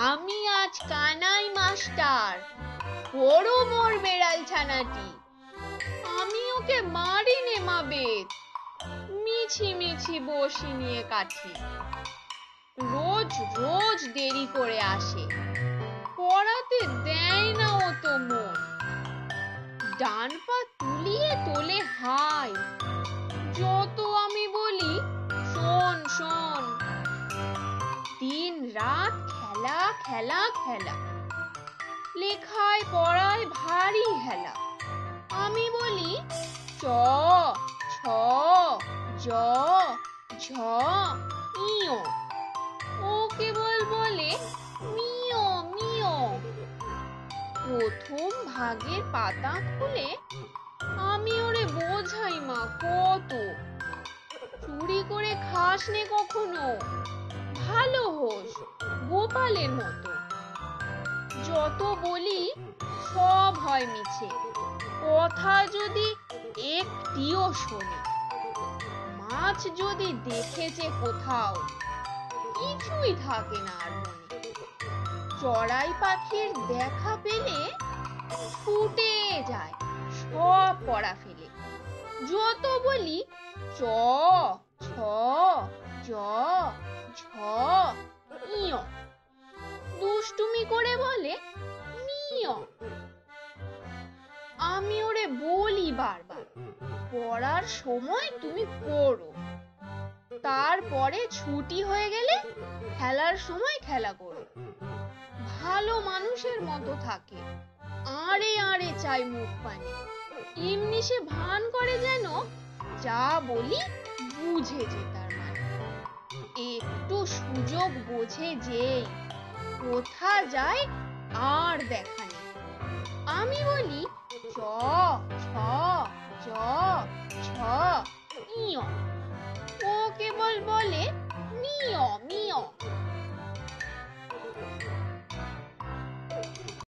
আমি আজ কানাই মাস্টার, বড় মোর বেড়াল ছানাটি। আমি ওকে মারি নে মা বেত, মিছি মিছি বসি নিয়ে কাঠি। রোজ রোজ দেরি করে আসে, পড়াতে দেয় না ও তো মন। ডান পা তুলিয়ে তোলে হাই, যত আমি বলি শোন শোন। দিন রাত খেলা খেলা খেলা, লেখায় পড়ায় ভারী হেলা। আমি বলি চ ছ জ ঝ ইয়, ও কেবল বলে মিয় মিয়। প্রথম ভাগের পাতা খুলে আমি ওরে বোঝাই মা কত, চুরি করে খাস নে কখনো, ভালো হোস গোপালের মতো। যত বলি সব হয় মিছে, কথা যদি একটিও শোনে। মাছ যদি দেখেছে কোথাও, কিছুই থাকে না আর মনে। চড়াই পাখির দেখা পেলে ছুটে যায় সব পড়া ফেলে। যত বলি চ ছ জ ঝ ইয়, দুষ্টুমি করে বলে মিয়। আমি ওরে বলি বারবার, পড়ার সময় তুমি পড়ো, তারপরে ছুটি হয়ে গেলে খেলার সময় খেলা করো। ভালো মানুষের মতো থাকে, আড়ে আড়ে চাই মুখ পানে। এমনি সে ভান করে যেন যা বলি বুঝে যে তার মানে। একটু সুযোগ বোঝে যেই, কোথা যায় আর দেখা নেই। আমি বলি চ ছ